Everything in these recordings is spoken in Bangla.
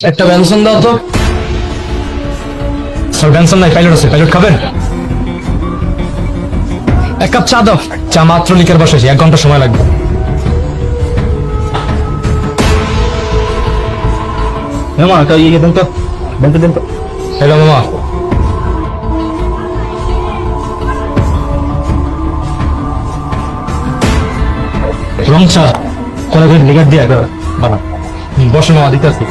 একটা বেনসন দাও তো। স্যার বেনসন নাই, পাইলট আছে। পাইলট খাবেন? এক কাপ চা দাও। চা মাত্র লিকার বসেছি, 1 ঘন্টা সময় লাগবে। মামা একটা ইয়ে দেন তো, দেন তো। হ্যালো মামা। রং চা কোন লিকার দিয়ে বানা। বসে মামা, দিতে আসি।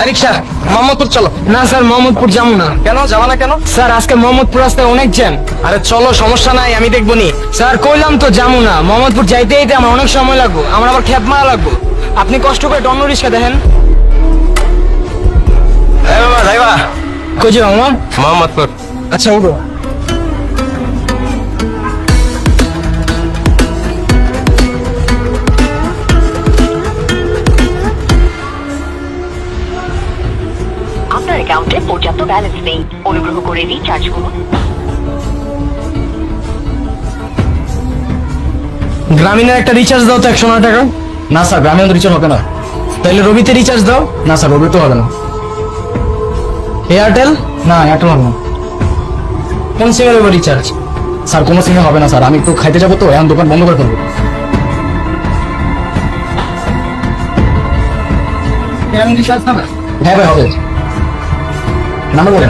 রিক্সা মোহাম্মদপুর চলো। না স্যার, মোহাম্মদপুর যাবো না। কেন যাবো না কেন? স্যার আজকে মোহাম্মদপুর রাস্তায় অনেক জ্যাম। আরে চলো, সমস্যা নাই, আমি দেখবো নি। স্যার কইলাম তো যাবো না। মোহাম্মদপুর যাইতে যাইতে আমার অনেক সময় লাগবে, আমার আবার খ্যাপ মারা লাগবে। আপনি কষ্ট করে অন্য রিক্সা দেখেন। কই যাবো মামা? মোহাম্মদপুর। আচ্ছা উঠো। আপনার অ্যাকাউন্টে পর্যাপ্ত ব্যালেন্স নেই, অনুগ্রহ করে রিচার্জ করুন। গ্রামীণের একটা রিচার্জ দাও তো, 109 টাকা। না স্যার, গ্রামীণ রিচার্জ হবে না। তাহলে রবিতে রিচার্জ দাও। না স্যার, রবি তো হবে না। এয়ারটেল? না, এয়ারটেল হবে না। কোন সিমের হবে রিচার্জ? স্যার কোনো সিমে হবে না স্যার, আমি একটু খাইতে যাবো তো, এখন দোকান বন্ধ করে ফেলবো। হ্যাঁ ভাই হবে। নাম্বার বলেন।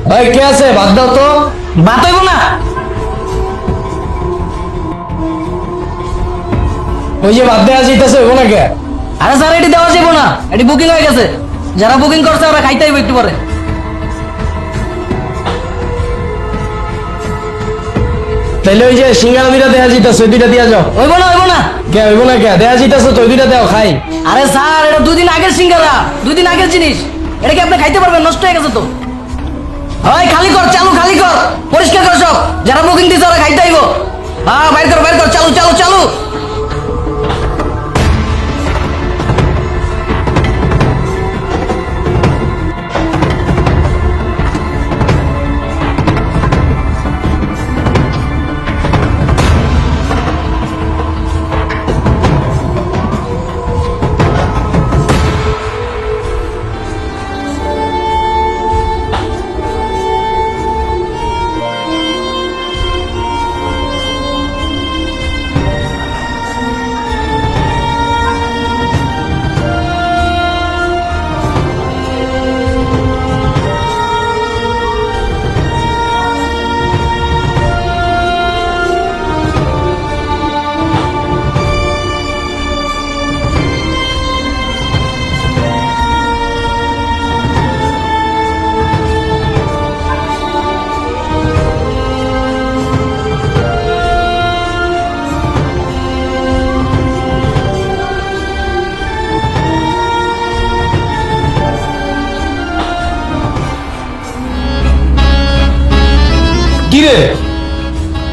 ভাই কে আছে? বাদ দাও তো। বাদ হইব না। ওই যে বাদ দেওয়া যাইতেছে, হইব না কে? আরে স্যার এটি দেওয়া যাবো না, এটি বুকিং হয়ে গেছে। যারা বুকিং করছে ওরা খাইতে হইব একটু পরে। তাইলে ওই যে সিঙ্গারা দুইটা দেওয়া যাইতেছে, ওই দুইটা দিয়া যাও। হইব না হইব না। কে হইব না কে? দেওয়া যাইতেছে তো, ওই দুইটা দেও, খাই। আরে স্যার এটা 2 দিন আগের সিঙ্গারা, 2 দিন আগের জিনিস। এটা কি আপনি খাইতে পারবেন? নষ্ট হয়ে গেছে তো। ওই খালি কর, চালু খালি কর, পরিষ্কার কর সব। যারা বুকিং দিছে ওরা খাইতে হইব। হ্যাঁ বাইর কর বাইর কর, চালু চালু চালু। কি রে,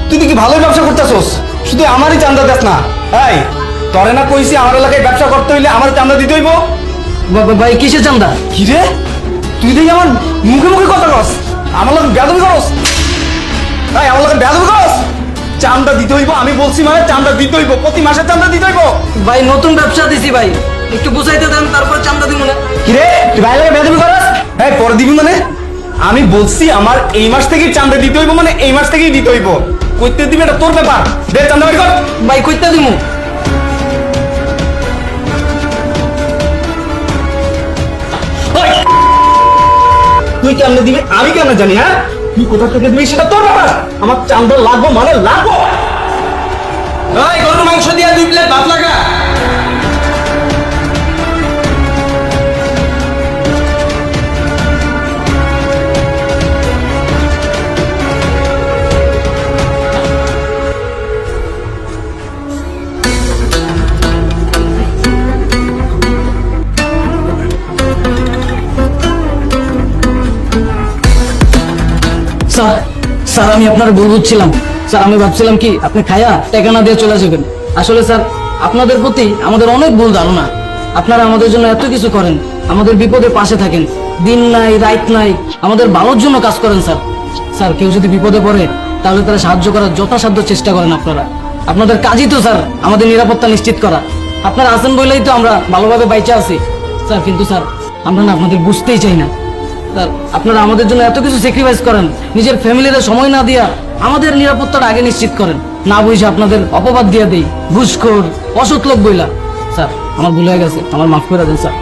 তুই কি ভালোই ব্যবসা করতেছস? শুধু আমারই চান্দা দেস না। এই তরে না কইছি আমার এলাকায় ব্যবসা করতে হইলে আমার চান্দা দিতে হইব। ভাই কিসের চান্দা? কি রে, তুই দেখি আমার মুখে মুখে কথা কস, আমার লোক বেদবি করস। এই আমার লোক বেদবি করস। চান্দা দিতে হইব, আমি বলছি মানে চান্দা দিতে হইব, প্রতি মাসে চান্দা দিতে হইব। ভাই নতুন ব্যবসা দিছি ভাই, একটু বুঝাইতে দেন তারপর চান্দা দিব না। কি রে, তুই ভাই লাগে বেদবি করস? এই পরে দিবি মানে? আমি বলছি আমার এই মাস থেকেই চান্দা দিতে হইব, মানে এই মাস থেকেই দিতে হইব। কইতে দিবি এটা তোর ব্যাপার। দে চান্দা বের কর। ভাই কইতে দিমু। তুই কেমনে দিবি আমি কেমনে জানি? হ্যাঁ, তুই কোথা থেকে দিবি সেটা তোর ব্যাপার। আমার চান্দা লাগবো মানে লাগবো। এই গরুর মাংস দিয়ে 2 প্লেট ভাত লাগা। স্যার আমি আপনার ভুল বুঝছিলাম। স্যার আমি ভাবছিলাম কি আপনি খায়া টাকা না দিয়ে চলে যাবেন। আসলে স্যার আপনাদের প্রতি আমাদের অনেক ভুল ধারণা। আপনারা আমাদের জন্য এত কিছু করেন, আমাদের বিপদে পাশে থাকেন, দিন নাই রাত নাই আমাদের ভালোর জন্য কাজ করেন স্যার। স্যার কেউ যদি বিপদে পড়ে তাহলে তারা সাহায্য করার যথাসাধ্য চেষ্টা করেন আপনারা। আপনাদের কাজই তো স্যার আমাদের নিরাপত্তা নিশ্চিত করা। আপনারা আছেন বলেই তো আমরা ভালোভাবে বাইচে আছি স্যার। কিন্তু স্যার আমরা না আপনাদের বুঝতেই চাই না স্যার। আপনারা আমাদের জন্য এত কিছু স্যাক্রিফাইস করেন, নিজের ফ্যামিলিতে সময় না দিয়া আমাদের নিরাপত্তাটা আগে নিশ্চিত করেন। না বুঝে আপনাদের অপবাদ দিয়ে দেই, ঘুষখোর, অসৎ লোক বইলা। স্যার আমার ভুল হয়ে গেছে, আমার মাফ করে দেন স্যার।